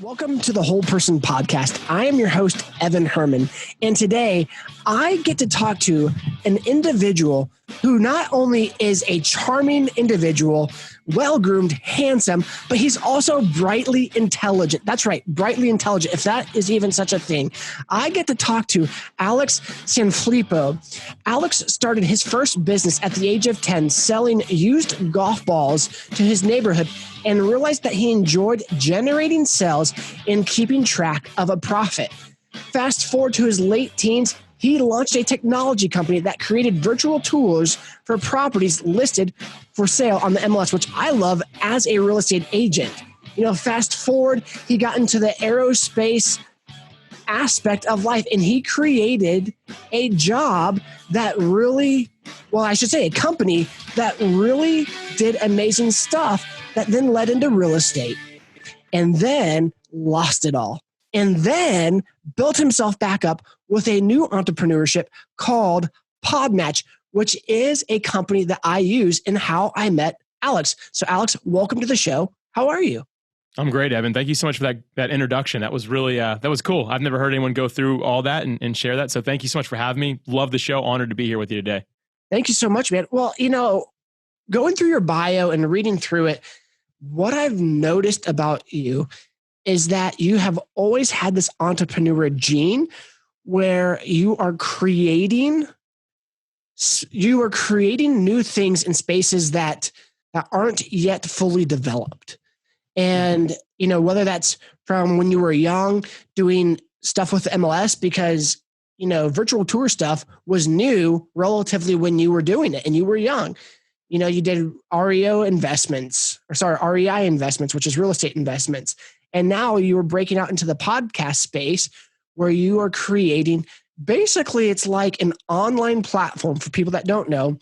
Welcome to the Whole Person Podcast. I am your host, Evan Herman, and today I get to talk to an individual who not only is a charming individual, well-groomed, handsome, but he's also brightly intelligent. That's right, brightly intelligent, if that is even such a thing. I get to talk to Alex Sanfilippo. Alex started his first business at the age of 10, selling used golf balls to his neighborhood, and realized that he enjoyed generating sales and keeping track of a profit. Fast forward to his late teens, he launched a technology company that created virtual tours for properties listed for sale on the MLS, which I love as a real estate agent. Fast forward, he got into the aerospace aspect of life, and he created a job that really, a company that really did amazing stuff that then led into real estate, and then lost it all, and then built himself back up with a new entrepreneurship called PodMatch, which is a company that I use in how I met Alex. So Alex, welcome to the show. How are you? I'm great, Evan. Thank you so much for that introduction. That was really, that was cool. I've never heard anyone go through all that and share that. So thank you so much for having me. Love the show. Honored to be here with you today. Thank you so much, man. Well, going through your bio and reading through it, what I've noticed about you is that you have always had this entrepreneur gene where you are creating new things in spaces that aren't yet fully developed. And, whether that's from when you were young doing stuff with MLS, because, virtual tour stuff was new relatively when you were doing it and you were young. You did REI investments, which is real estate investments. And now you are breaking out into the podcast space where you are creating, basically it's like an online platform for people that don't know,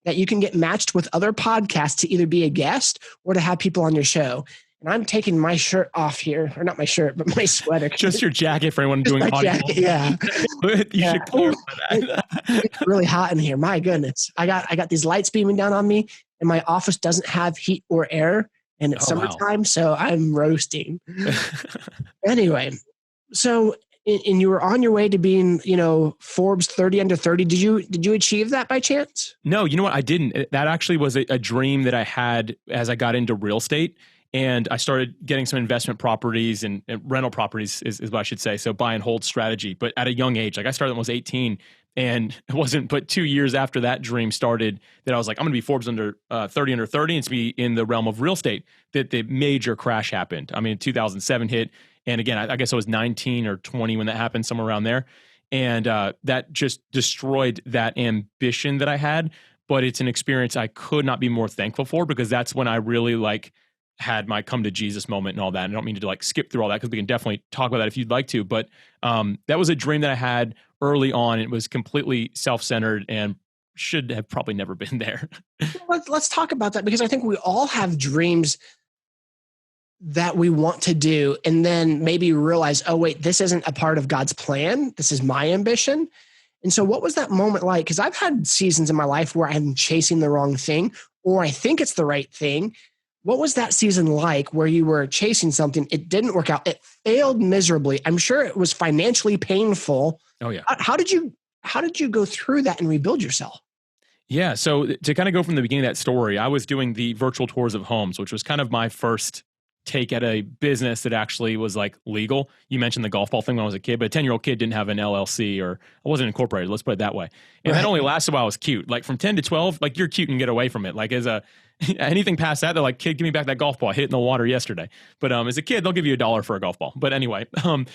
that you can get matched with other podcasts to either be a guest or to have people on your show. And I'm taking my shirt off here, or not my shirt, but my sweater. Just your jacket for anyone doing audio. Jacket, yeah. You should clarify that. It's really hot in here. My goodness. I got these lights beaming down on me, and my office doesn't have heat or air, and it's summertime, so I'm roasting. Anyway, so and you were on your way to being, Forbes 30 under 30. Did you achieve that by chance? No, you know what? I didn't. That actually was a dream that I had as I got into real estate. And I started getting some investment properties and rental properties is what I should say. So buy and hold strategy, but at a young age. Like I started when I was 18, and it wasn't but 2 years after that dream started that I was like, I'm going to be Forbes under 30 under 30 and to be in the realm of real estate, that the major crash happened. I mean, 2007 hit. And again, I guess I was 19 or 20 when that happened, somewhere around there. And that just destroyed that ambition that I had. But it's an experience I could not be more thankful for, because that's when I really had my come to Jesus moment and all that. And I don't mean to skip through all that, because we can definitely talk about that if you'd like to. But that was a dream that I had early on. It was completely self-centered and should have probably never been there. Let's talk about that, because I think we all have dreams that we want to do, and then maybe realize, oh wait, this isn't a part of God's plan. This is my ambition. And so what was that moment like? Because I've had seasons in my life where I'm chasing the wrong thing, or I think it's the right thing. What was that season like where you were chasing something, it didn't work out, it failed miserably? I'm sure it was financially painful. Oh yeah. How did you go through that and rebuild yourself? Yeah. So to kind of go from the beginning of that story, I was doing the virtual tours of homes, which was kind of my first take at a business that actually was legal. You mentioned the golf ball thing when I was a kid, but a 10-year-old kid didn't have an LLC, or I wasn't incorporated. Let's put it that way. And that only lasted while I was cute. From 10 to 12, you're cute and get away from it. Anything past that, they're like, kid, give me back that golf ball. I hit it in the water yesterday. But as a kid, they'll give you $1 for a golf ball. But anyway, so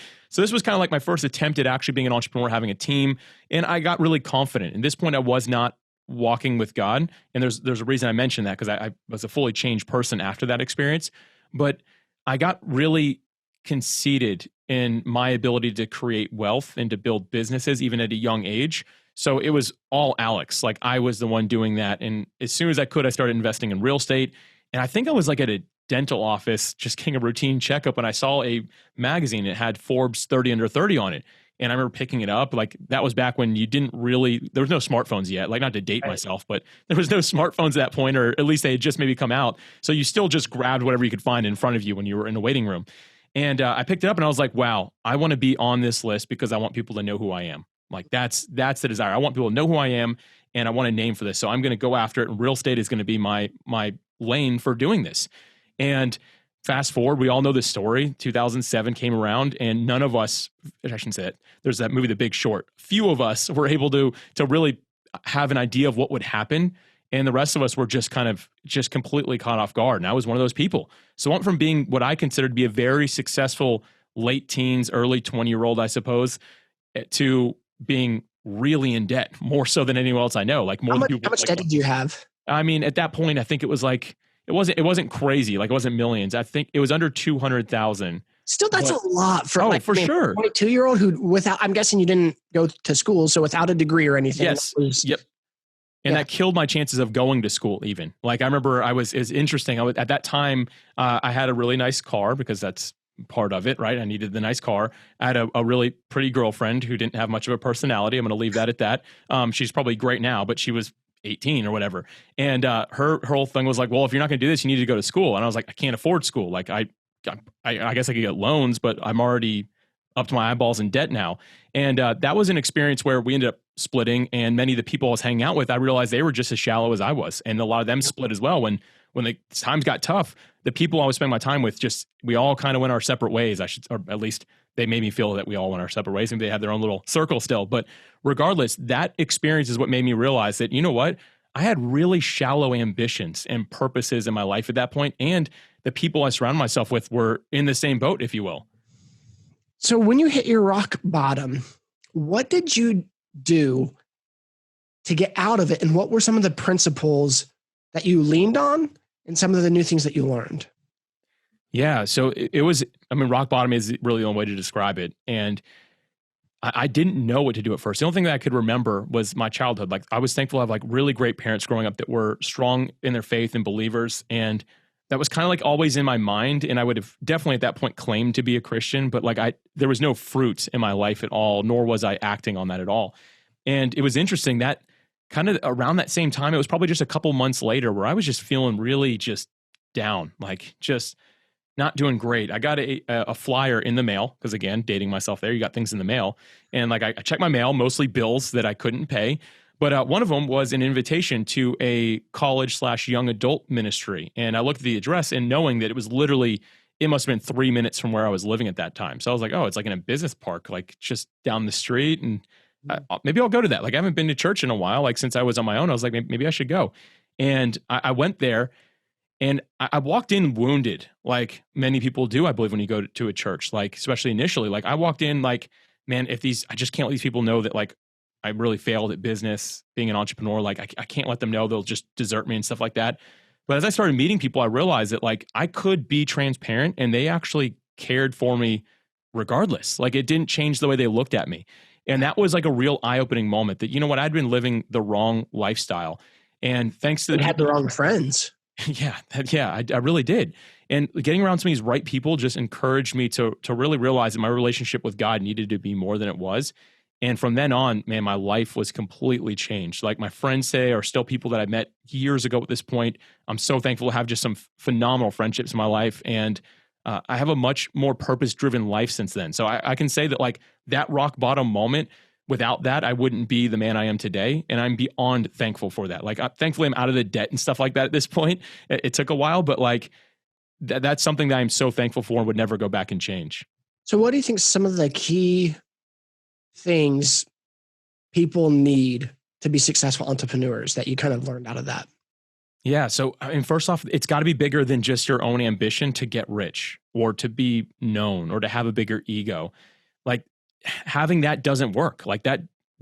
this was kind of my first attempt at actually being an entrepreneur, having a team. And I got really confident. At this point, I was not walking with God. And there's a reason I mentioned that, because I was a fully changed person after that experience. But I got really conceited in my ability to create wealth and to build businesses, even at a young age. So it was all Alex. I was the one doing that. And as soon as I could, I started investing in real estate. And I think I was at a dental office just getting a routine checkup, and I saw a magazine. It had Forbes 30 under 30 on it. And I remember picking it up. That was back when there was no smartphones yet. Not to date myself, but there was no smartphones at that point, or at least they had just maybe come out. So you still just grabbed whatever you could find in front of you when you were in the waiting room. And I picked it up and I was like, wow, I want to be on this list because I want people to know who I am. Like that's the desire. I want people to know who I am and I want a name for this. So I'm going to go after it. And real estate is going to be my lane for doing this. And fast forward, we all know this story. 2007 came around and none of us, I shouldn't say it. There's that movie, The Big Short. Few of us were able to really have an idea of what would happen. And the rest of us were just completely caught off guard. And I was one of those people. So I went from being what I considered to be a very successful late teens, early 20-year-old, I suppose, to being really in debt, more so than anyone else I know. Like more than people. How much debt did you have? I mean, at that point, I think it was like, it wasn't crazy. Like it wasn't millions. I think it was under 200,000. Still, that's a lot for for sure. 22-year-old who I'm guessing you didn't go to school, so without a degree or anything. Yes. Yep. And that killed my chances of going to school even. Like I remember it's interesting. At that time, I had a really nice car because that's part of it, right? I needed the nice car. I had a really pretty girlfriend who didn't have much of a personality. I'm going to leave that at that. She's probably great now, but she was 18 or whatever. And her whole thing was like, well, if you're not going to do this, you need to go to school. And I was like, I can't afford school. Like I guess I could get loans, but I'm already up to my eyeballs in debt now. And that was an experience where we ended up splitting. And many of the people I was hanging out with, I realized they were just as shallow as I was. And a lot of them split as well. When the times got tough, the people I was spending my time with, we all kind of went our separate ways. Or at least they made me feel that we all went our separate ways. And they had their own little circle still. But regardless, that experience is what made me realize that, you know what? I had really shallow ambitions and purposes in my life at that point. And the people I surrounded myself with were in the same boat, if you will. So when you hit your rock bottom, what did you do to get out of it? And what were some of the principles that you leaned on and some of the new things that you learned? Yeah. So it was, rock bottom is really the only way to describe it. And I didn't know what to do at first. The only thing that I could remember was my childhood. Like I was thankful to have like really great parents growing up that were strong in their faith and believers. And that was kind of like always in my mind. And I would have definitely at that point claimed to be a Christian, but like there was no fruit in my life at all, nor was I acting on that at all. And it was interesting that kind of around that same time, it was probably just a couple months later where I was just feeling really just down, like just not doing great. I got a flyer in the mail because again, dating myself there, you got things in the mail. And like I checked my mail, mostly bills that I couldn't pay. But one of them was an invitation to a college/young adult ministry. And I looked at the address and knowing that it was literally, it must have been 3 minutes from where I was living at that time. So I was like, oh, it's like in a business park, like just down the street. And maybe I'll go to that. Like I haven't been to church in a while. Like since I was on my own, I was like, maybe I should go. And I went there and I walked in wounded, like many people do, I believe, when you go to a church, like especially initially. Like I walked in like, man, I just can't let these people know that like, I really failed at business, being an entrepreneur. Like I can't let them know, they'll just desert me and stuff like that. But as I started meeting people, I realized that like I could be transparent and they actually cared for me regardless. Like it didn't change the way they looked at me. And that was like a real eye-opening moment that, you know what, I'd been living the wrong lifestyle. And thanks to you had the wrong friends. Yeah, I really did. And getting around some of these right people just encouraged me to really realize that my relationship with God needed to be more than it was. And from then on, man, my life was completely changed. Like my friends say are still people that I met years ago at this point. I'm so thankful to have just some phenomenal friendships in my life. And I have a much more purpose-driven life since then. So I can say that like that rock bottom moment, without that, I wouldn't be the man I am today. And I'm beyond thankful for that. Like thankfully I'm out of the debt and stuff like that at this point. It took a while, but like that's something that I'm so thankful for and would never go back and change. So what do you think some of the key things people need to be successful entrepreneurs that you kind of learned out of that? Yeah. So, first off, it's got to be bigger than just your own ambition to get rich or to be known or to have a bigger ego. Like having that doesn't work. Like that,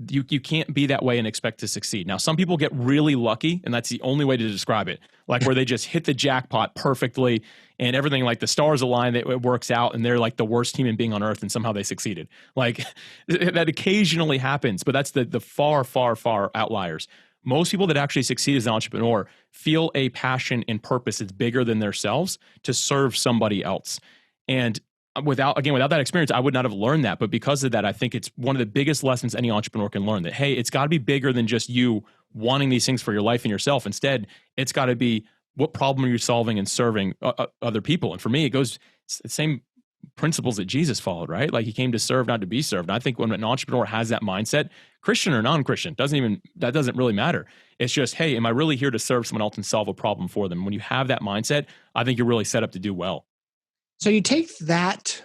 you can't be that way and expect to succeed. Now, some people get really lucky, and that's the only way to describe it. Like where they just hit the jackpot perfectly and everything, like the stars align, it works out, and they're like the worst human being on earth, and somehow they succeeded. Like that occasionally happens, but that's the far, far, far outliers. Most people that actually succeed as an entrepreneur feel a passion and purpose that's bigger than themselves to serve somebody else. And without that experience, I would not have learned that. But because of that, I think it's one of the biggest lessons any entrepreneur can learn, that, hey, it's got to be bigger than just you wanting these things for your life and yourself. Instead, it's got to be, what problem are you solving and serving other people? And for me, it's the same principles that Jesus followed, right? Like he came to serve, not to be served. And I think when an entrepreneur has that mindset, Christian or non-Christian, that doesn't really matter. It's just, hey, am I really here to serve someone else and solve a problem for them? When you have that mindset, I think you're really set up to do well. So you take that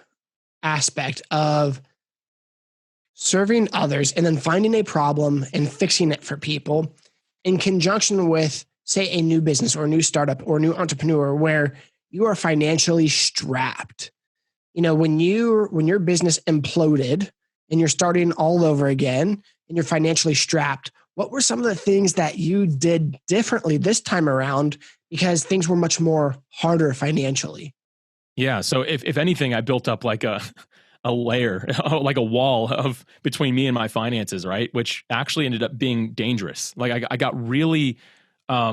aspect of serving others and then finding a problem and fixing it for people in conjunction with, say, a new business or a new startup or a new entrepreneur where you are financially strapped. You know, when your business imploded and you're starting all over again and you're financially strapped, what were some of the things that you did differently this time around because things were much more harder financially? Yeah. So if anything, I built up like a layer, like a wall of between me and my finances, right? Which actually ended up being dangerous. Like I got really, I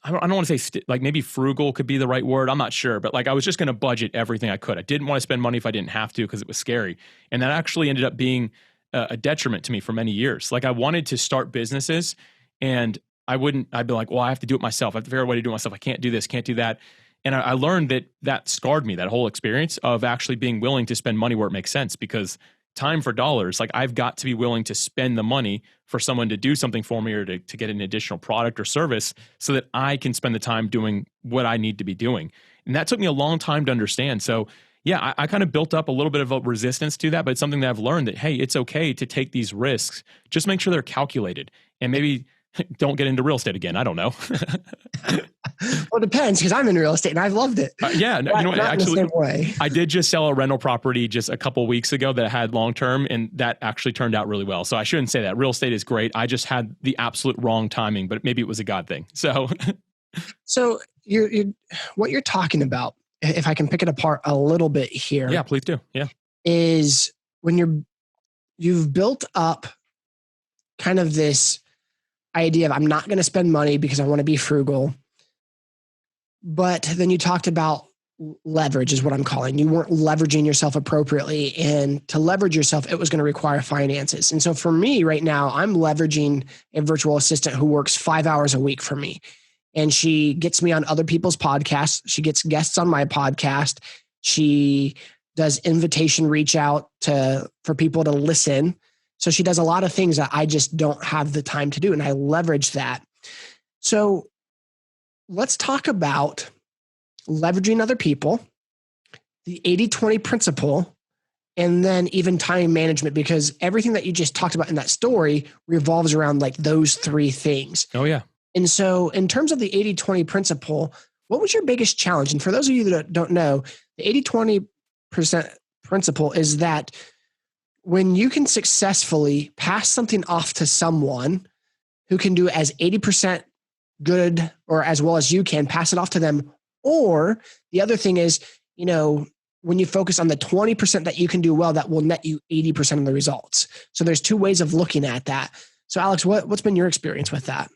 don't want to say like maybe frugal could be the right word. I'm not sure, but like I was just going to budget everything I could. I didn't want to spend money if I didn't have to because it was scary. And that actually ended up being a detriment to me for many years. Like I wanted to start businesses and I'd be like, well, I have to do it myself. I have to figure out a way to do it myself. I can't do this, can't do that. And I learned that scarred me, that whole experience of actually being willing to spend money where it makes sense, because time for dollars, like I've got to be willing to spend the money for someone to do something for me or to get an additional product or service so that I can spend the time doing what I need to be doing. And that took me a long time to understand. So yeah, I kind of built up a little bit of a resistance to that, but it's something that I've learned that, hey, it's okay to take these risks. Just make sure they're calculated and maybe don't get into real estate again. I don't know. Well, it depends because I'm in real estate and I've loved it. Yeah, you know what? Actually, in the same way. I did just sell a rental property just a couple of weeks ago that had long term, and that actually turned out really well. So I shouldn't say that. Real estate is great. I just had the absolute wrong timing, but maybe it was a God thing. So, what you're talking about, if I can pick it apart a little bit here, yeah, please do. Yeah, is when you've built up kind of this idea of I'm not going to spend money because I want to be frugal. But then you talked about leverage is what I'm calling. You weren't leveraging yourself appropriately. And to leverage yourself, it was going to require finances. And so for me right now, I'm leveraging a virtual assistant who works 5 hours a week for me. And she gets me on other people's podcasts. She gets guests on my podcast. She does invitation reach out for people to listen. So she does a lot of things that I just don't have the time to do. And I leverage that. So let's talk about leveraging other people, the 80-20 principle, and then even time management, because everything that you just talked about in that story revolves around like those three things. Oh, yeah. And so in terms of the 80-20 principle, what was your biggest challenge? And for those of you that don't know, the 80-20% principle is that when you can successfully pass something off to someone who can do it as 80% good or as well as you can, pass it off to them. Or the other thing is, when you focus on the 20% that you can do well, that will net you 80% of the results. So there's two ways of looking at that. So Alex, what's been your experience with that?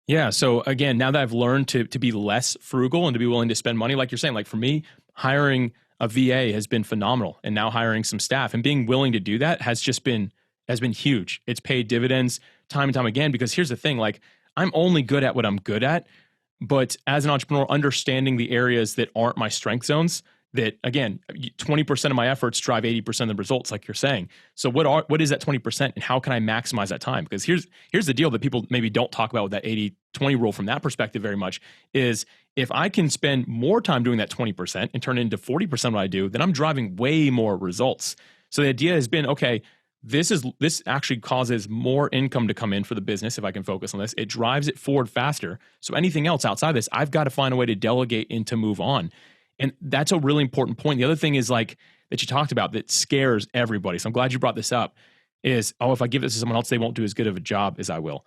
Yeah. So again, now that I've learned to be less frugal and to be willing to spend money, like you're saying, like for me, hiring a VA has been phenomenal. And now hiring some staff and being willing to do that has been huge. It's paid dividends time and time again, because here's the thing, like I'm only good at what I'm good at. But as an entrepreneur, understanding the areas that aren't my strength zones, that again, 20% of my efforts drive 80% of the results, like you're saying. So what is that 20% and how can I maximize that time? Because here's the deal that people maybe don't talk about with that 80-20 rule from that perspective very much is if I can spend more time doing that 20% and turn it into 40% of what I do, then I'm driving way more results. So the idea has been, okay, this actually causes more income to come in for the business if I can focus on this. It drives it forward faster. So anything else outside this, I've got to find a way to delegate and to move on. And that's a really important point. The other thing is like that you talked about that scares everybody. So I'm glad you brought this up is, if I give this to someone else, they won't do as good of a job as I will.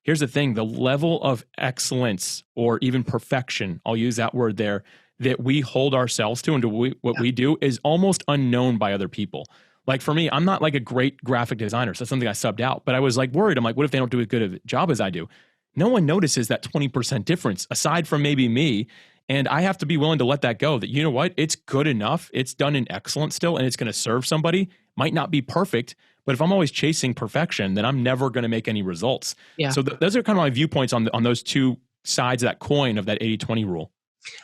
Here's the thing, the level of excellence or even perfection, I'll use that word there, that we hold ourselves to and to what we do is almost unknown by other people. Like for me, I'm not like a great graphic designer. So that's something I subbed out, but I was like worried. I'm like, what if they don't do as good of a job as I do? No one notices that 20% difference aside from maybe me. And I have to be willing to let that go, that, you know what, it's good enough. It's done in excellence still, and it's going to serve somebody. Might not be perfect, but if I'm always chasing perfection, then I'm never going to make any results. Yeah. So those are kind of my viewpoints on those two sides of that coin of that 80-20 rule.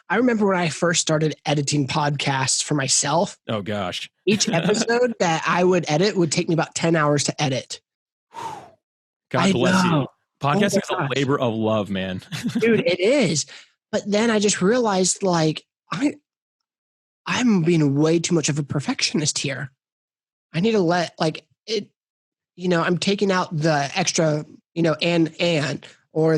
I remember when I first started editing podcasts for myself, Oh gosh. each episode that I would edit would take me about 10 hours to edit. God bless you. Podcasting is a gosh. labor of love, man. Dude, it is. But then I just realized like I'm being way too much of a perfectionist here. I need to let like it, I'm taking out the extra, and or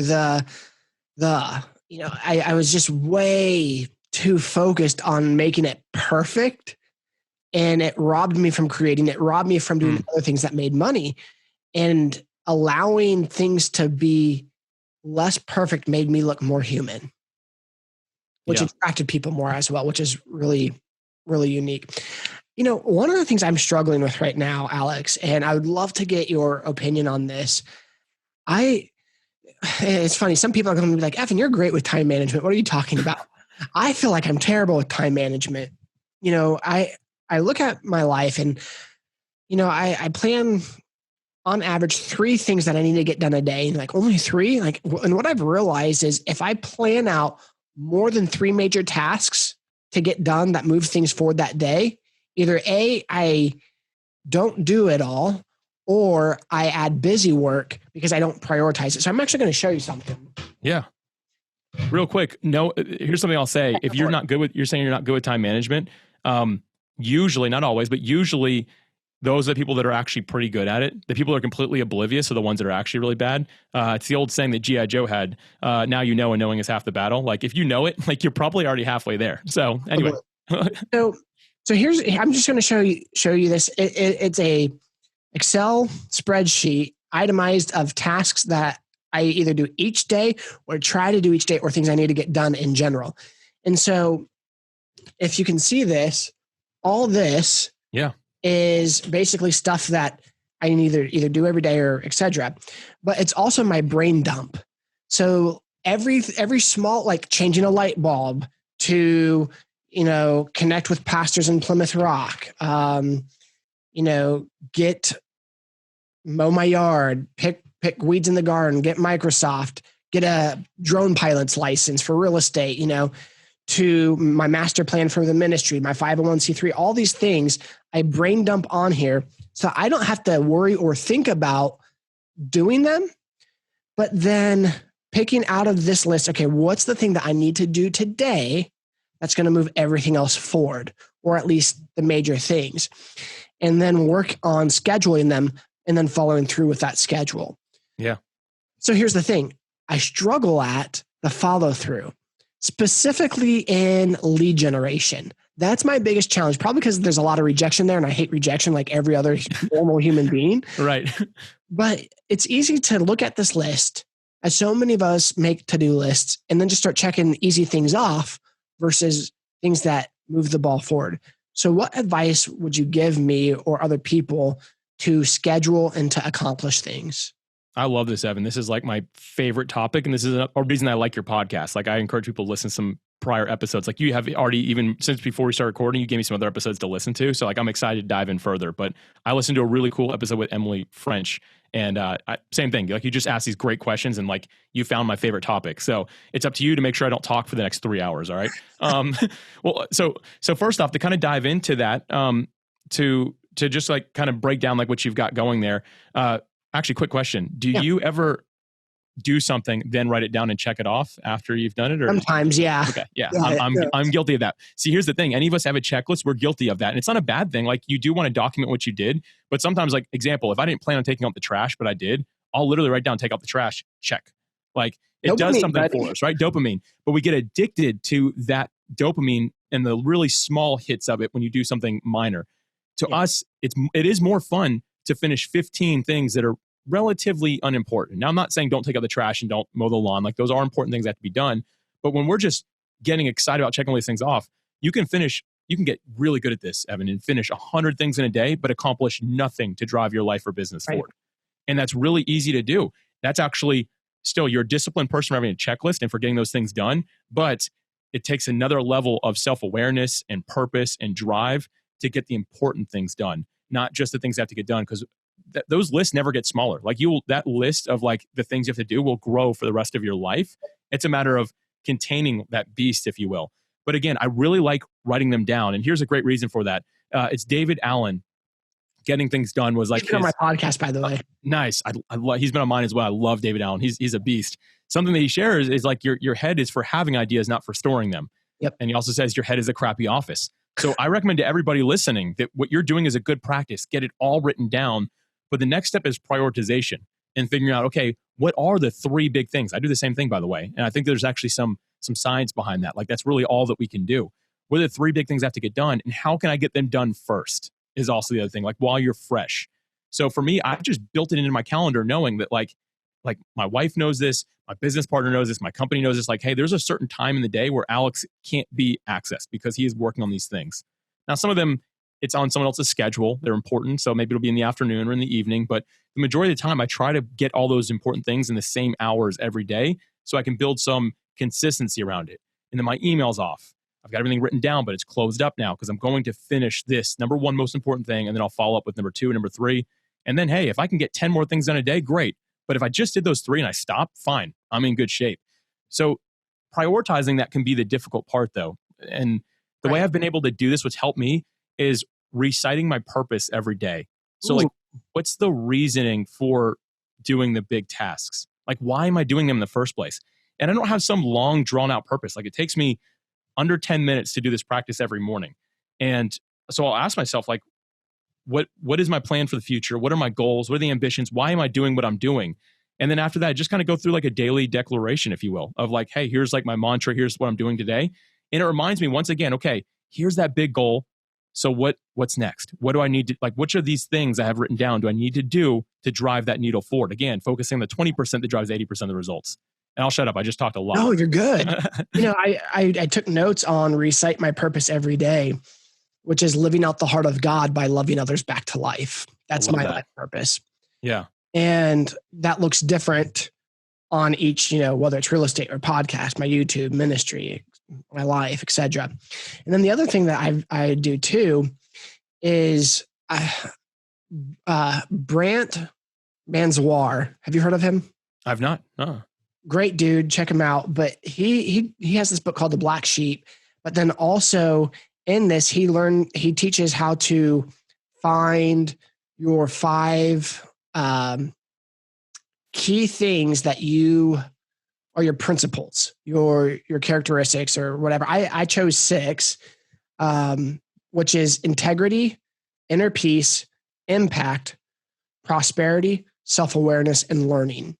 I was just way too focused on making it perfect, and it robbed me from creating. It robbed me from doing other things that made money, and allowing things to be less perfect made me look more human, which attracted people more as well, which is really, really unique. One of the things I'm struggling with right now, Alex, and I would love to get your opinion on this. It's funny. Some people are going to be like, Evan, you're great with time management. What are you talking about? I feel like I'm terrible with time management. I look at my life and, I plan on average 3 things that I need to get done a day, and like only 3. And what I've realized is if I plan out more than 3 major tasks to get done that move things forward that day, either A, I don't do it all, or I add busy work because I don't prioritize it. So I'm actually going to show you something. Yeah. Real quick. No, here's something I'll say. If you're saying you're not good with time management, usually, not always, but usually those are the people that are actually pretty good at it. The people that are completely oblivious are the ones that are actually really bad. It's the old saying that G.I. Joe had, now you know, and knowing is half the battle. Like if you know it, like you're probably already halfway there. So anyway. So I'm just going to show you this. It's a Excel spreadsheet itemized of tasks that I either do each day or try to do each day, or things I need to get done in general. And so if you can see this, all this is basically stuff that I either do every day or etc. But it's also my brain dump. So every small, like changing a light bulb to, connect with pastors in Plymouth Rock, mow my yard, pick weeds in the garden, get Microsoft, get a drone pilot's license for real estate, to my master plan for the ministry, my 501c3, all these things I brain dump on here. So I don't have to worry or think about doing them, but then picking out of this list, okay, what's the thing that I need to do today that's going to move everything else forward, or at least the major things, and then work on scheduling them and then following through with that schedule. Yeah. So here's the thing. I struggle at the follow through, specifically in lead generation. That's my biggest challenge, probably because there's a lot of rejection there, and I hate rejection like every other normal human being. Right. But it's easy to look at this list, as so many of us make to-do lists, and then just start checking easy things off versus things that move the ball forward. So what advice would you give me or other people to schedule and to accomplish things? I love this, Evan. This is like my favorite topic. And this is a reason I like your podcast. Like I encourage people to listen to some prior episodes. Like you have already, even since before we started recording, you gave me some other episodes to listen to. So like I'm excited to dive in further. But I listened to a really cool episode with Emily French. And same thing. Like you just asked these great questions and like you found my favorite topic. So it's up to you to make sure I don't talk for the next 3 hours. All right. Well, so first off, to kind of dive into that, to just like kind of break down like what you've got going there. Actually, quick question. Do you ever do something, then write it down and check it off after you've done it? Or sometimes, yeah. Okay, yeah. I'm guilty of that. See, here's the thing. Any of us have a checklist. We're guilty of that. And it's not a bad thing. Like you do want to document what you did. But sometimes, like example, if I didn't plan on taking out the trash, but I did, I'll literally write down, take out the trash, check. Like it dopamine does something for us, right? Dopamine. But we get addicted to that dopamine and the really small hits of it when you do something minor. To us, it is more fun to finish 15 things that are relatively unimportant. Now, I'm not saying don't take out the trash and don't mow the lawn. Like those are important things that have to be done. But when we're just getting excited about checking all these things off, you can get really good at this, Evan, and finish 100 things in a day, but accomplish nothing to drive your life or business forward. And that's really easy to do. That's actually still, you're a disciplined person for having a checklist and for getting those things done. But it takes another level of self-awareness and purpose and drive to get the important things done, not just the things that have to get done, because those lists never get smaller. Like that list of like the things you have to do will grow for the rest of your life. It's a matter of containing that beast, if you will. But again, I really like writing them down. And here's a great reason for that. It's David Allen. Getting Things Done was like He's been on my podcast, by the way. Nice. He's been on mine as well. I love David Allen. He's a beast. Something that he shares is like your head is for having ideas, not for storing them. Yep. And he also says your head is a crappy office. So I recommend to everybody listening that what you're doing is a good practice. Get it all written down. But the next step is prioritization and figuring out, okay, what are the 3 big things? I do the same thing, by the way. And I think there's actually some science behind that. Like that's really all that we can do. What are the 3 big things I have to get done? And how can I get them done first is also the other thing, like while you're fresh. So for me, I just built it into my calendar knowing that like my wife knows this, my business partner knows this, my company knows this, like, hey, there's a certain time in the day where Alex can't be accessed because he is working on these things. Now, some of them, it's on someone else's schedule. They're important. So maybe it'll be in the afternoon or in the evening. But the majority of the time, I try to get all those important things in the same hours every day so I can build some consistency around it. And then my email's off. I've got everything written down, but it's closed up now because I'm going to finish this number 1 most important thing. And then I'll follow up with number 2, number 3. And then, hey, if I can get 10 more things done a day, great. But if I just did those 3 and I stopped, fine. I'm in good shape. So prioritizing that can be the difficult part, though. And the way I've been able to do this, what's helped me, is reciting my purpose every day. So like, what's the reasoning for doing the big tasks? Like, why am I doing them in the first place? And I don't have some long drawn out purpose. Like it takes me under 10 minutes to do this practice every morning. And so I'll ask myself, like, what is my plan for the future? What are my goals? What are the ambitions? Why am I doing what I'm doing? And then after that, I just kind of go through like a daily declaration, if you will, of like, hey, here's like my mantra. Here's what I'm doing today. And it reminds me once again, okay, here's that big goal. So what's next? What do I need to, like, which of these things I have written down do I need to do to drive that needle forward? Again, focusing on the 20% that drives 80% of the results. And I'll shut up. I just talked a lot. No, you're good. I took notes on recite my purpose every day, which is living out the heart of God by loving others back to life. That's my life purpose. Yeah. And that looks different on each, whether it's real estate or podcast, my YouTube, ministry, my life, etc. And then the other thing that I do too is Brant Manzoir. Have you heard of him? I've not. Great dude. Check him out. But he has this book called The Black Sheep. But then also in this, he teaches how to find your 5 key things that you are your principles, your characteristics or whatever. I chose 6, which is integrity, inner peace, impact, prosperity, self-awareness, and learning.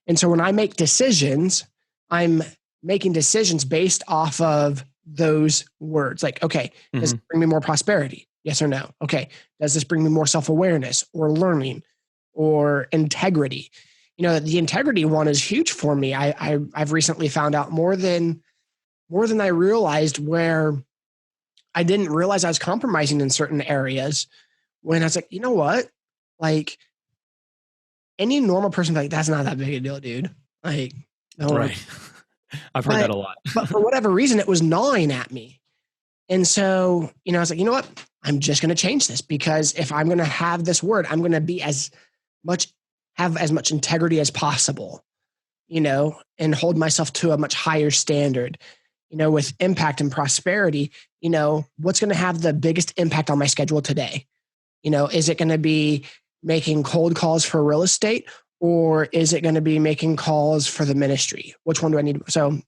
And so when I make decisions, I'm making decisions based off of those words. Like, okay, does it bring me more prosperity? Yes or no? Okay, does this bring me more self-awareness or learning or integrity? The integrity one is huge for me. I've recently found out more than I realized, where I didn't realize I was compromising in certain areas, when I was like, you know what? Like, any normal person like, that's not that big a deal, dude. Like, no. Right. I've heard that a lot. But for whatever reason, it was gnawing at me. And so, I was like, you know what? I'm just going to change this, because if I'm going to have this word, I'm going to be have as much integrity as possible, and hold myself to a much higher standard, with impact and prosperity. What's going to have the biggest impact on my schedule today? Is it going to be making cold calls for real estate, or is it going to be making calls for the ministry? Which one do I need? So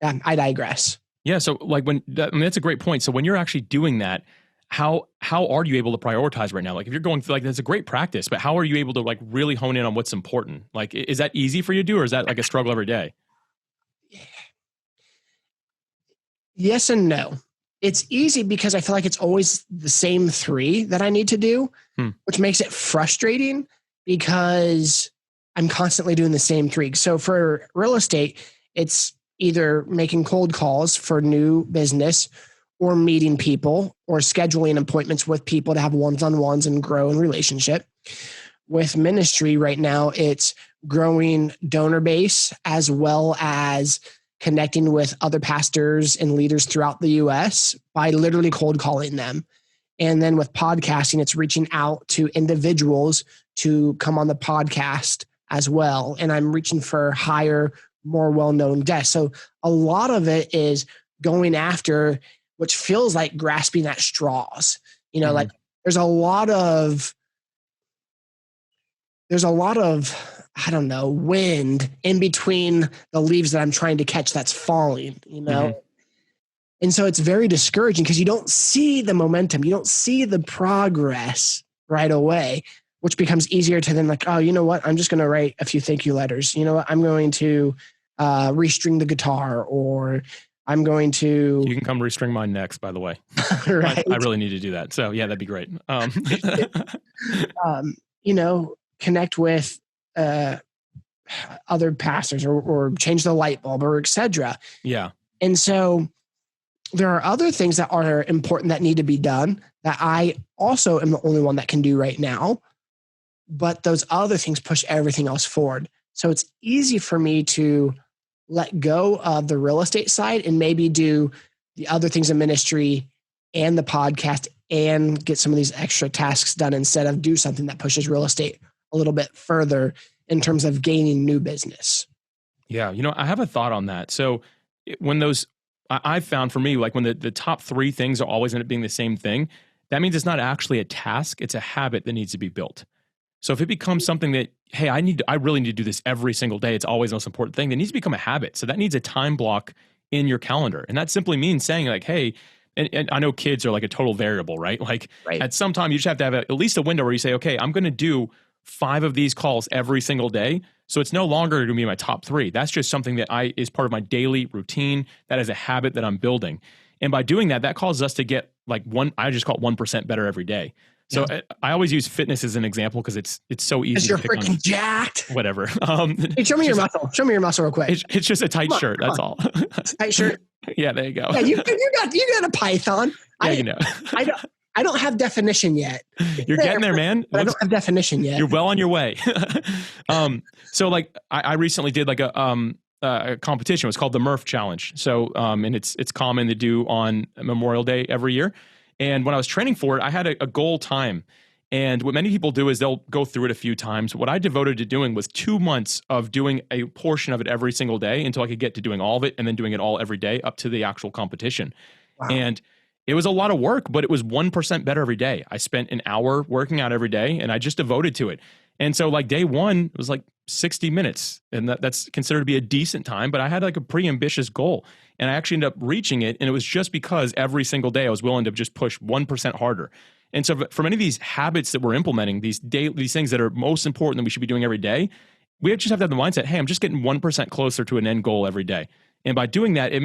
I digress. Yeah. So like that's a great point. So when you're actually doing that, how are you able to prioritize right now? Like if you're going through, like, that's a great practice, but how are you able to like really hone in on what's important? Like, is that easy for you to do, or is that like a struggle every day? Yes and no. It's easy because I feel like it's always the same 3 that I need to do, which makes it frustrating because I'm constantly doing the same 3. So for real estate, it's either making cold calls for new business, or meeting people, or scheduling appointments with people to have one-on-ones and grow in relationship. With ministry right now, it's growing donor base as well as connecting with other pastors and leaders throughout the US by literally cold calling them. And then with podcasting, it's reaching out to individuals to come on the podcast as well. And I'm reaching for higher more well-known guests. So a lot of it is going after, which feels like grasping at straws. Like there's a lot of, I don't know, wind in between the leaves that I'm trying to catch that's falling, And so it's very discouraging because you don't see the momentum. You don't see the progress right away, which becomes easier to then like, oh, you know what? I'm just going to write a few thank you letters. You know what? I'm going to restring the guitar, or I'm going to... You can come restring mine next, by the way. Right. I really need to do that. So yeah, that'd be great. Connect with other pastors or change the light bulb or etc. Yeah. And so there are other things that are important that need to be done that I also am the only one that can do right now. But those other things push everything else forward. So it's easy for me to let go of the real estate side and maybe do the other things in ministry and the podcast and get some of these extra tasks done instead of do something that pushes real estate a little bit further in terms of gaining new business. Yeah. I have a thought on that. So when I've found for me, like when the top three things are always end up being the same thing, that means it's not actually a task. It's a habit that needs to be built. So if it becomes something that, hey, I really need to do this every single day, it's always the most important thing, that needs to become a habit. So that needs a time block in your calendar. And that simply means saying like, hey, and I know kids are like a total variable, right? Like at some time you just have to have at least a window where you say, okay, I'm going to do 5 of these calls every single day. So it's no longer going to be my top 3. That's just something that is part of my daily routine. That is a habit that I'm building. And by doing that, that causes us to get like I just call it 1% better every day. So I always use fitness as an example because it's so easy. Because you're freaking jacked. Whatever. Hey, show me your muscle. Show me your muscle real quick. It's just a tight shirt. That's all. Tight shirt. Yeah, there you go. Yeah, you got a python. Yeah, I don't have definition yet. You're getting there, man. But I don't have definition yet. You're well on your way. So like I recently did like a competition. It was called the Murph Challenge. So and it's common to do on Memorial Day every year. And when I was training for it, I had a goal time. And what many people do is they'll go through it a few times. What I devoted to doing was 2 months of doing a portion of it every single day until I could get to doing all of it and then doing it all every day up to the actual competition. Wow. And it was a lot of work, but it was 1% better every day. I spent an hour working out every day and I just devoted to it. And so like day one was like 60 minutes and that's considered to be a decent time, but I had like a pretty ambitious goal and I actually ended up reaching it. And it was just because every single day I was willing to just push 1% harder. And so for many of these habits that we're implementing, these things that are most important that we should be doing every day, we just have to have the mindset, hey, I'm just getting 1% closer to an end goal every day. And by doing that, it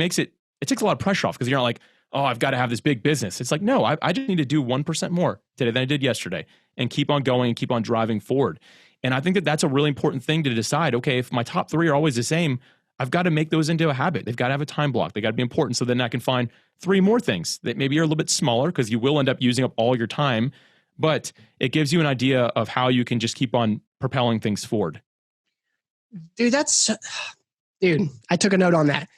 takes a lot of pressure off because you're not like, oh, I've got to have this big business. It's like, no, I just need to do 1% more today than I did yesterday and keep on going and keep on driving forward. And I think that that's a really important thing to decide. Okay, if my top 3 are always the same, I've got to make those into a habit. They've got to have a time block. They got to be important. So then I can find 3 more things that maybe are a little bit smaller because you will end up using up all your time, but it gives you an idea of how you can just keep on propelling things forward. Dude, I took a note on that.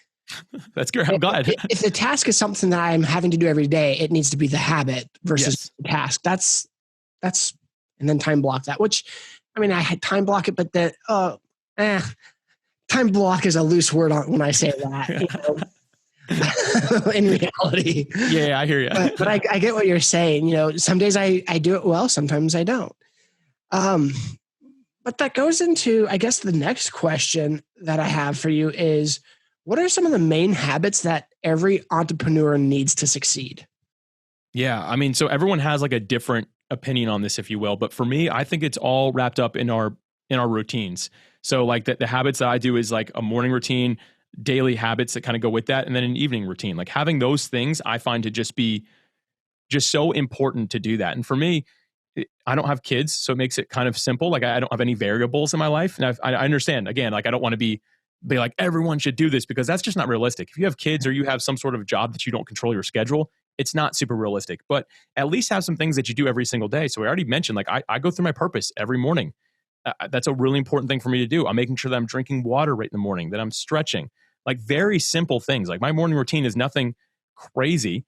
That's great. I'm glad. If the task is something that I'm having to do every day, it needs to be the habit versus the task. That's, and then time block that, which, I mean, I had time block it, but time block is a loose word when I say that, in reality. Yeah, I hear you. But I get what you're saying. Some days I do it well, sometimes I don't. But that goes into, I guess, the next question that I have for you is, what are some of the main habits that every entrepreneur needs to succeed? Yeah, I mean, so everyone has like a different opinion on this, if you will. But for me, I think it's all wrapped up in our routines. So like the habits that I do is like a morning routine, daily habits that kind of go with that, and then an evening routine. Like having those things, I find to just be just so important to do that. And for me, I don't have kids, so it makes it kind of simple. Like I don't have any variables in my life. And I understand, again, like I don't want to be like, everyone should do this because that's just not realistic. If you have kids or you have some sort of job that you don't control your schedule, it's not super realistic, but at least have some things that you do every single day. So I already mentioned, like I go through my purpose every morning. That's a really important thing for me to do. I'm making sure that I'm drinking water right in the morning, that I'm stretching, like very simple things. Like my morning routine is nothing crazy,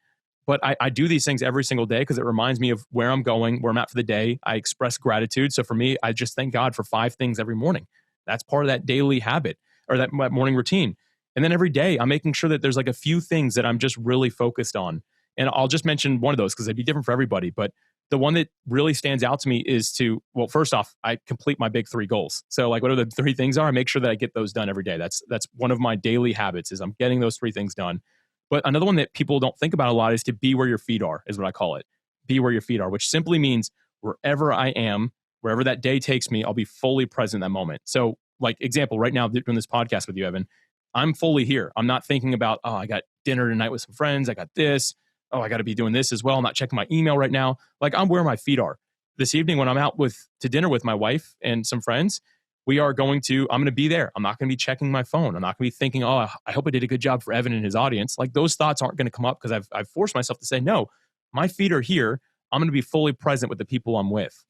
but I do these things every single day because it reminds me of where I'm going, where I'm at for the day. I express gratitude. So for me, I just thank God for 5 things every morning. That's part of that daily habit. or that morning routine. And then every day I'm making sure that there's like a few things that I'm just really focused on. And I'll just mention one of those because it'd be different for everybody. But the one that really stands out to me is to, well, first off, I complete my big 3 goals. So like whatever the 3 things are, I make sure that I get those done every day. That's one of my daily habits is I'm getting those 3 things done. But another one that people don't think about a lot is to be where your feet are, is what I call it. Be where your feet are, which simply means wherever I am, wherever that day takes me, I'll be fully present in that moment. So like example, right now doing this podcast with you, Evan, I'm fully here. I'm not thinking about, oh, I got dinner tonight with some friends. I got this. Oh, I got to be doing this as well. I'm not checking my email right now. Like I'm where my feet are. This evening when I'm out to dinner with my wife and some friends, I'm going to be there. I'm not going to be checking my phone. I'm not going to be thinking, oh, I hope I did a good job for Evan and his audience. Like those thoughts aren't going to come up because I've forced myself to say, no, my feet are here. I'm going to be fully present with the people I'm with.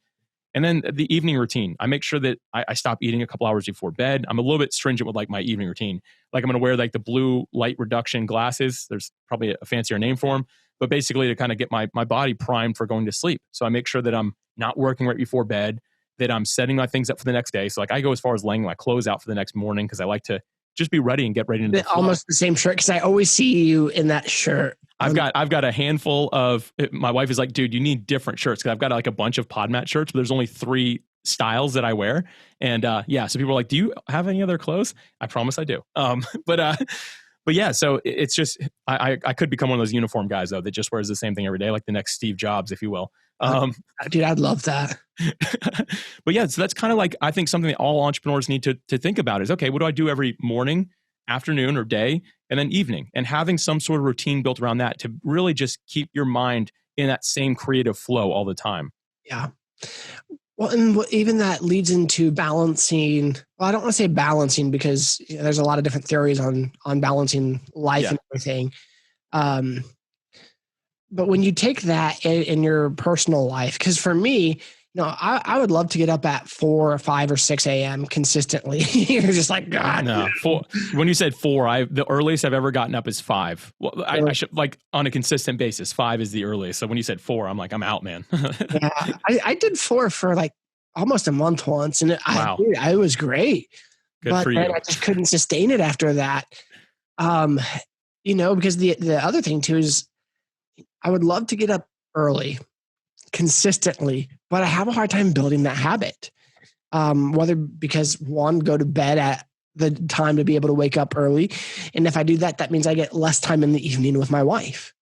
And then the evening routine, I make sure that I stop eating a couple hours before bed. I'm a little bit stringent with like my evening routine. Like I'm going to wear like the blue light reduction glasses. There's probably a fancier name for them, but basically to kind of get my body primed for going to sleep. So I make sure that I'm not working right before bed, that I'm setting my things up for the next day. So like I go as far as laying my clothes out for the next morning because I like to just be ready and get ready into the flow. Almost the same shirt because I always see you in that shirt. I've got a handful of, my wife is like, dude, you need different shirts. Cause I've got like a bunch of PodMatch shirts, but there's only 3 styles that I wear. And so people are like, do you have any other clothes? I promise I do. But yeah, so it's just, I could become one of those uniform guys though, that just wears the same thing every day, like the next Steve Jobs, if you will. Dude, I'd love that. But yeah, so that's kind of like, I think something that all entrepreneurs need to think about is, okay, what do I do every morning, afternoon or day, and then evening, and having some sort of routine built around that to really just keep your mind in that same creative flow all the time. Yeah. Well, and even that leads into balancing. Well, I don't want to say balancing because there's a lot of different theories on balancing life and everything. But when you take that in your personal life, because for me, I would love to get up at 4 or 5 or 6 a.m. consistently. You're just like, God. No, 4. When you said 4, the earliest I've ever gotten up is 5. Well, I should like on a consistent basis. 5 is the earliest. So when you said 4, I'm like, I'm out, man. Yeah, I did 4 for like almost a month once, and wow. I was great. Good for you. I just couldn't sustain it after that. Because the other thing too is I would love to get up early consistently, but I have a hard time building that habit. Whether because one, go to bed at the time to be able to wake up early. And if I do that, that means I get less time in the evening with my wife.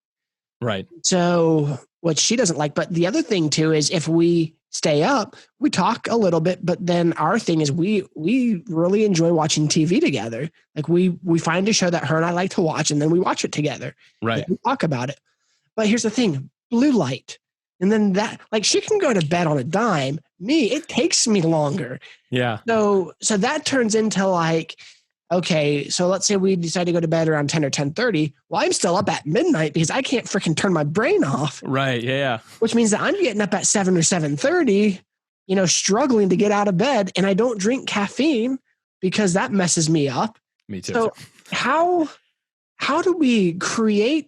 Right. So what she doesn't like, but the other thing too, is if we stay up, we talk a little bit, but then our thing is we really enjoy watching TV together. Like we find a show that her and I like to watch, and then we watch it together. Right. We talk about it. But here's the thing, blue light. And then that, like she can go to bed on a dime. Me, it takes me longer. Yeah. So that turns into like, okay, so let's say we decide to go to bed around 10 or 10:30. Well, I'm still up at midnight because I can't freaking turn my brain off. Right. Yeah. Which means that I'm getting up at 7 or 7:30, struggling to get out of bed. And I don't drink caffeine because that messes me up. Me too. So how do we create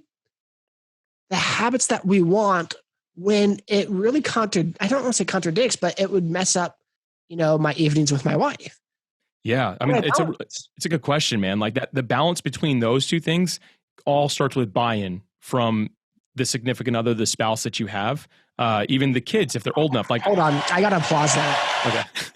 the habits that we want when it really I don't want to say contradicts, but it would mess up, my evenings with my wife? Yeah. I mean, it's a good question, man. Like that, the balance between those two things all starts with buy-in from the significant other, the spouse that you have, even the kids, if they're old enough. Like, hold on. I got to applause that. Okay.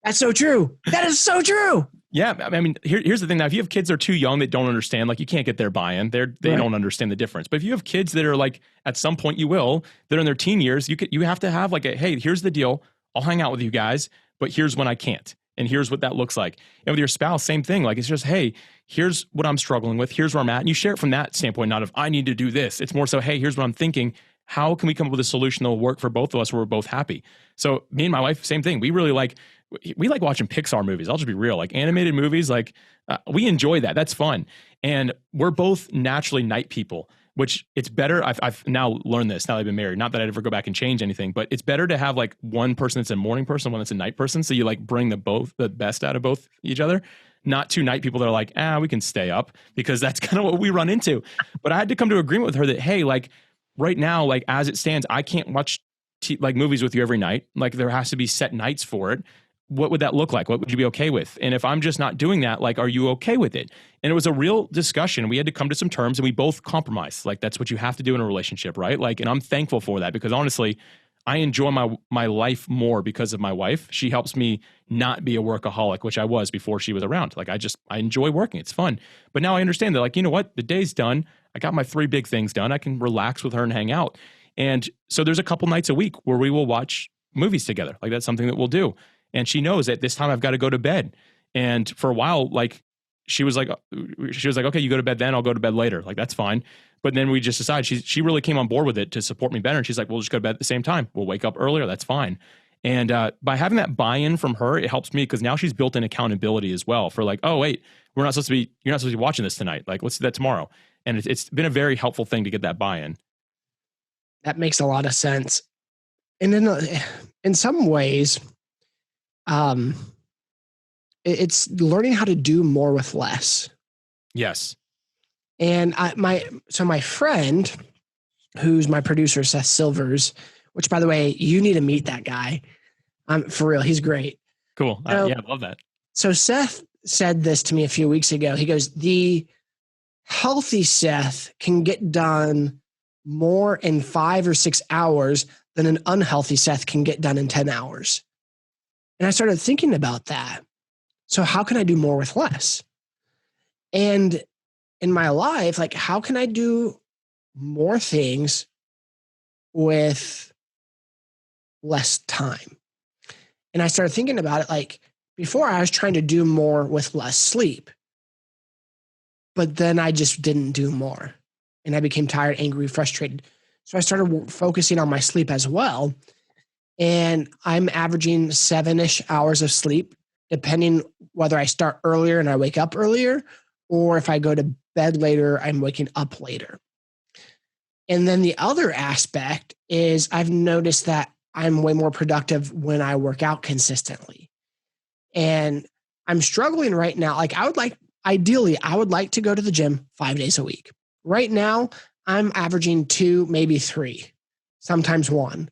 That's so true. That is so true. Yeah. I mean, here's the thing. Now, if you have kids that are too young that don't understand, like you can't get their buy-in. They don't understand the difference. But if you have kids that are like, at some point you will, they're in their teen years, you have to have like hey, here's the deal. I'll hang out with you guys, but here's when I can't. And here's what that looks like. And with your spouse, same thing. Like it's just, hey, here's what I'm struggling with. Here's where I'm at. And you share it from that standpoint, not of I need to do this. It's more so, hey, here's what I'm thinking. How can we come up with a solution that will work for both of us where we're both happy? So me and my wife, same thing. We like watching Pixar movies. I'll just be real. Like animated movies, like we enjoy that. That's fun. And we're both naturally night people, which it's better. I've now learned this now that I've been married. Not that I'd ever go back and change anything, but it's better to have like one person that's a morning person, one that's a night person. So you like bring the best out of both each other. Not 2 night people that are like, we can stay up, because that's kind of what we run into. But I had to come to agreement with her that, hey, like right now, like as it stands, I can't watch like movies with you every night. Like there has to be set nights for it. what would that look like? What would you be okay with? And if I'm just not doing that, like, are you okay with it? And it was a real discussion. We had to come to some terms and we both compromised. Like, that's what you have to do in a relationship, right? Like, and I'm thankful for that because honestly, I enjoy my life more because of my wife. She helps me not be a workaholic, which I was before she was around. Like, I enjoy working. It's fun. But now I understand that, like, you know what? The day's done. I got my 3 big things done. I can relax with her and hang out. And so there's a couple nights a week where we will watch movies together. Like, that's something that we'll do. And she knows that this time I've got to go to bed. And for a while, like, she was like, okay, you go to bed then, I'll go to bed later. Like, that's fine. But then we just decided she really came on board with it to support me better. And she's like, we'll just go to bed at the same time. We'll wake up earlier. That's fine. And by having that buy-in from her, it helps me because now she's built in accountability as well for like, oh, wait, you're not supposed to be watching this tonight. Like, let's do that tomorrow. And it's been a very helpful thing to get that buy-in. That makes a lot of sense. And in some ways, it's learning how to do more with less. Yes. And my friend, who's my producer, Seth Silvers, which, by the way, you need to meet that guy. For real, he's great. Cool. Yeah, I love that. So Seth said this to me a few weeks ago. He goes, the healthy Seth can get done more in 5 or 6 hours than an unhealthy Seth can get done in 10 hours. And I started thinking about that. So how can I do more with less? And in my life, like, how can I do more things with less time? And I started thinking about it, like, before I was trying to do more with less sleep, but then I just didn't do more. And I became tired, angry, frustrated. So I started focusing on my sleep as well. And I'm averaging 7-ish hours of sleep, depending whether I start earlier and I wake up earlier, or if I go to bed later, I'm waking up later. And then the other aspect is I've noticed that I'm way more productive when I work out consistently. And I'm struggling right now. Like, ideally, I would like to go to the gym 5 days a week. Right now, I'm averaging 2, maybe 3, sometimes 1.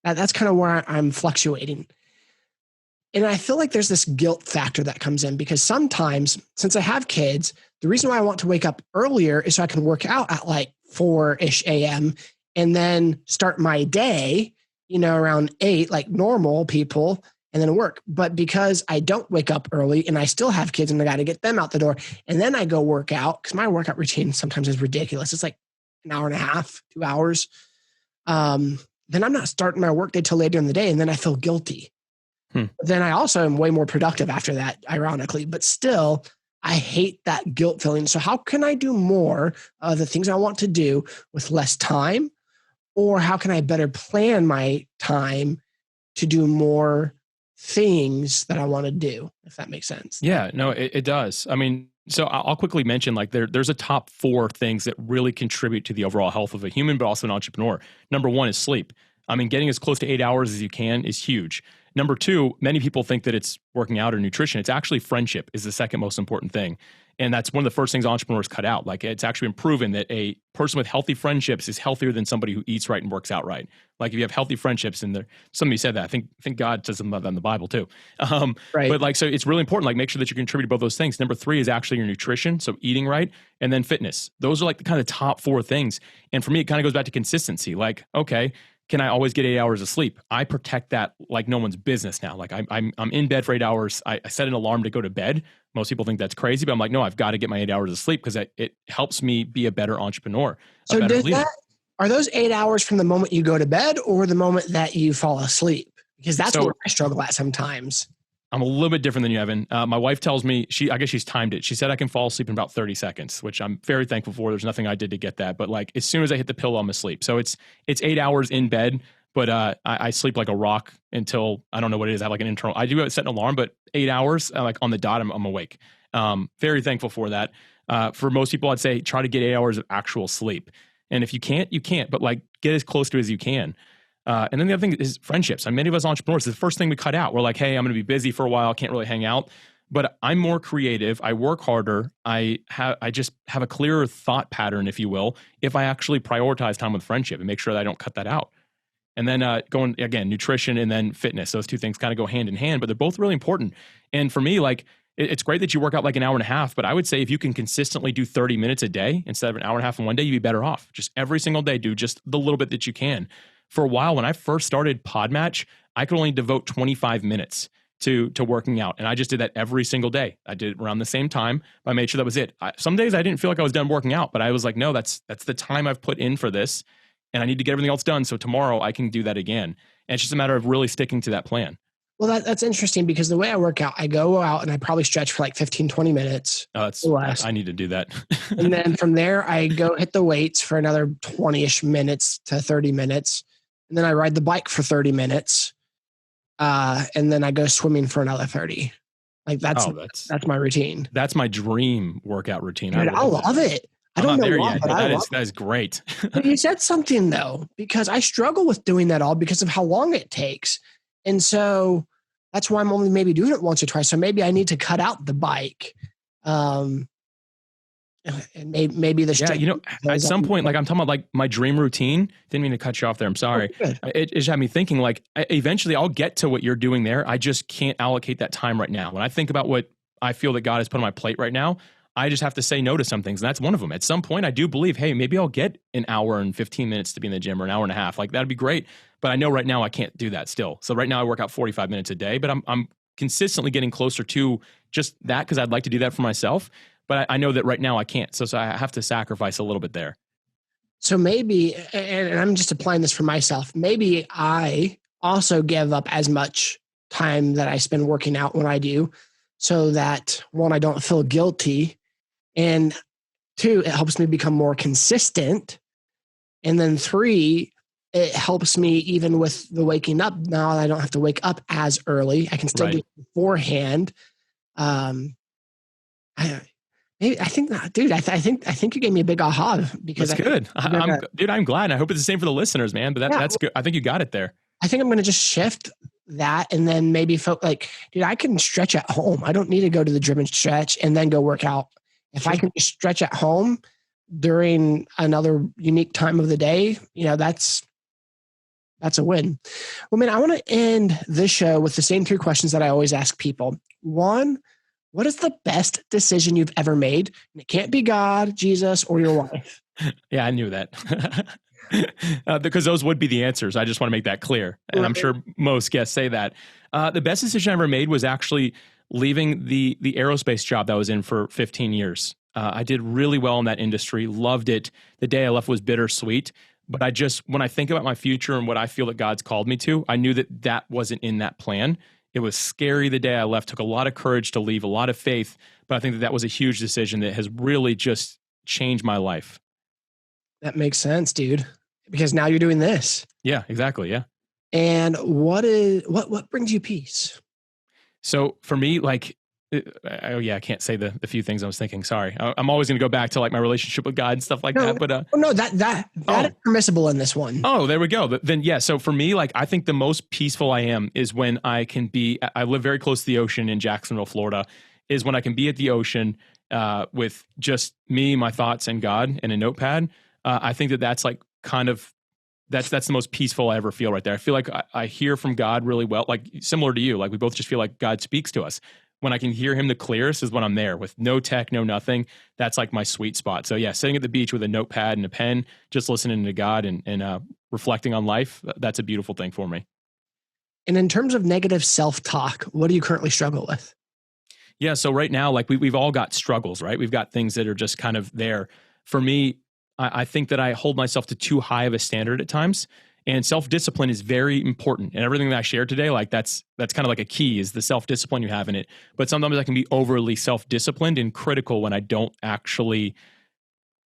That's kind of where I'm fluctuating. And I feel like there's this guilt factor that comes in because sometimes, since I have kids, the reason why I want to wake up earlier is so I can work out at like 4-ish a.m. and then start my day, around 8, like normal people, and then work. But because I don't wake up early and I still have kids and I got to get them out the door, and then I go work out, because my workout routine sometimes is ridiculous. It's like an hour and a half, 2 hours. Then I'm not starting my workday till later in the day, and then I feel guilty. Then I also am way more productive after that, ironically. But still, I hate that guilt feeling. So how can I do more of the things I want to do with less time? Or how can I better plan my time to do more things that I want to do, if that makes sense? Yeah, no, it does. I mean, so I'll quickly mention, like, there's a top 4 things that really contribute to the overall health of a human, but also an entrepreneur. Number 1 is sleep. I mean, getting as close to 8 hours as you can is huge. Number 2, many people think that it's working out or nutrition. It's actually friendship is the second most important thing. And that's one of the first things entrepreneurs cut out. Like, it's actually been proven that a person with healthy friendships is healthier than somebody who eats right and works out right. Like, if you have healthy friendships, and somebody said that, I think God says something about that in the Bible too. Right. But like, so it's really important, like, make sure that you contribute to both those things. Number 3 is actually your nutrition. So eating right. And then fitness. Those are like the kind of top 4 things. And for me, it kind of goes back to consistency. Like, okay, can I always get 8 hours of sleep? I protect that like no one's business now. Like, I'm in bed for 8 hours. I set an alarm to go to bed. Most people think that's crazy, but I'm like, no, I've got to get my 8 hours of sleep because it helps me be a better entrepreneur. So are those 8 hours from the moment you go to bed or the moment that you fall asleep? Because that's where I struggle at sometimes. I'm a little bit different than you, Evan. My wife tells me, I guess she's timed it. She said I can fall asleep in about 30 seconds, which I'm very thankful for. There's nothing I did to get that. But like, as soon as I hit the pillow, I'm asleep. So it's 8 hours in bed, but I sleep like a rock until, I don't know what it is. I have like an internal, I do set an alarm, but 8 hours, like on the dot, I'm awake. Very thankful for that. For most people, I'd say try to get 8 hours of actual sleep. And if you can't, you can't, but like, get as close to it as you can. And then the other thing is friendships. I mean, many of us entrepreneurs, the first thing we cut out, we're like, hey, I'm going to be busy for a while. Can't really hang out, but I'm more creative. I work harder. I just have a clearer thought pattern, if you will, if I actually prioritize time with friendship and make sure that I don't cut that out. And then going again, nutrition and then fitness. Those two things kind of go hand in hand, but they're both really important. And for me, like it's great that you work out like an hour and a half, but I would say if you can consistently do 30 minutes a day instead of an hour and a half in one day, you'd be better off. Just every single day, do just the little bit that you can. For a while, when I first started PodMatch, I could only devote 25 minutes to working out. And I just did that every single day. I did it around the same time, but I made sure that was it. Some days I didn't feel like I was done working out, but I was like, no, that's the time I've put in for this. And I need to get everything else done. So tomorrow I can do that again. And it's just a matter of really sticking to that plan. Well, that's interesting because the way I work out, I go out and I probably stretch for like 15, 20 minutes. Oh, less. I need to do that. And then from there, I go hit the weights for another 20-ish minutes to 30 minutes. And then I ride the bike for 30 minutes. And then I go swimming for another 30. Like that's my routine. That's my dream workout routine. Dude, I love it. I don't know there why, yet, but that is great. But you said something though, because I struggle with doing that all because of how long it takes. And so that's why I'm only maybe doing it once or twice. So maybe I need to cut out the bike. And maybe the at some point, like I'm talking about like my dream routine. Didn't mean to cut you off there. I'm sorry. It just had me thinking like eventually I'll get to what you're doing there. I just can't allocate that time right now. When I think about what I feel that God has put on my plate right now, I just have to say no to some things. And that's one of them. At some point, I do believe, hey, maybe I'll get an hour and 15 minutes to be in the gym or an hour and a half. Like that'd be great. But I know right now I can't do that still. So right now I work out 45 minutes a day, but I'm consistently getting closer to just that because I'd like to do that for myself. But I know that right now I can't. So I have to sacrifice a little bit there. So maybe, and I'm just applying this for myself, maybe I also give up as much time that I spend working out when I do so that one, I don't feel guilty. And two, it helps me become more consistent. And then three, it helps me even with the waking up. Now I don't have to wake up as early. I can still do it beforehand. I think you gave me a big aha because that's good. I'm glad. I hope it's the same for the listeners, man. But that's good. I think you got it there. I think I'm going to just shift that and then maybe I can stretch at home. I don't need to go to the gym and stretch and then go work out. If I can just stretch at home during another unique time of the day, that's a win. Well, man, I want to end this show with the same three questions that I always ask people. One, what is the best decision you've ever made? And it can't be God, Jesus, or your wife. Yeah, I knew that. Because those would be the answers. I just want to make that clear. And I'm sure most guests say that. The best decision I ever made was actually leaving the aerospace job that I was in for 15 years. I did really well in that industry, loved it. The day I left was bittersweet. But when I think about my future and what I feel that God's called me to, I knew that wasn't in that plan. It was scary the day I left, took a lot of courage to leave, a lot of faith. But I think that was a huge decision that has really just changed my life. That makes sense, dude. Because now you're doing this. Yeah, exactly. Yeah. And what brings you peace? So for me, I can't say the few things I was thinking. Sorry. I'm always going to go back to like my relationship with God and stuff like that. But that is permissible in this one. Oh, there we go. Then yeah. So for me, I think the most peaceful I am is when I live very close to the ocean in Jacksonville, Florida, is when I can be at the ocean with just me, my thoughts, and God, and a notepad. I think that's like that's the most peaceful I ever feel right there. I feel like I hear from God really well, like similar to you. Like we both just feel like God speaks to us. When I can hear him the clearest is when I'm there with no tech, no nothing. That's like my sweet spot. So yeah, sitting at the beach with a notepad and a pen, just listening to God and reflecting on life, that's a beautiful thing for me. And in terms of negative self-talk, what do you currently struggle with? Yeah, so right now, like we've all got struggles, right? We've got things that are just kind of there. For me, I think that I hold myself to too high of a standard at times. And self-discipline is very important. And everything that I shared today, like that's kind of like a key is the self-discipline you have in it. But sometimes I can be overly self-disciplined and critical when I don't actually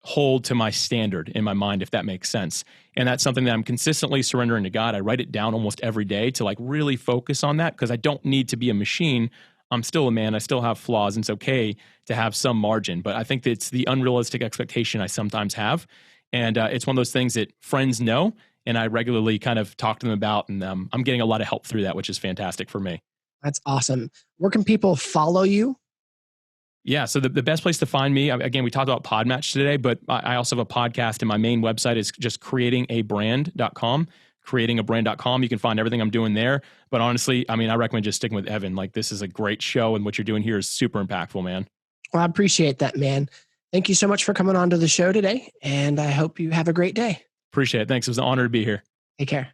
hold to my standard in my mind, if that makes sense. And that's something that I'm consistently surrendering to God. I write it down almost every day to like really focus on that because I don't need to be a machine. I'm still a man. I still have flaws, and it's okay to have some margin. But I think that it's the unrealistic expectation I sometimes have. And it's one of those things that friends know, and I regularly kind of talk to them about, and I'm getting a lot of help through that, which is fantastic for me. That's awesome. Where can people follow you? Yeah, so the best place to find me, again, we talked about PodMatch today, but I also have a podcast, and my main website is just creatingabrand.com. creatingabrand.com. You can find everything I'm doing there. But honestly, I mean, I recommend just sticking with Evan. Like, this is a great show, and what you're doing here is super impactful, man. Well, I appreciate that, man. Thank you so much for coming on to the show today, and I hope you have a great day. Appreciate it. Thanks. It was an honor to be here. Take care.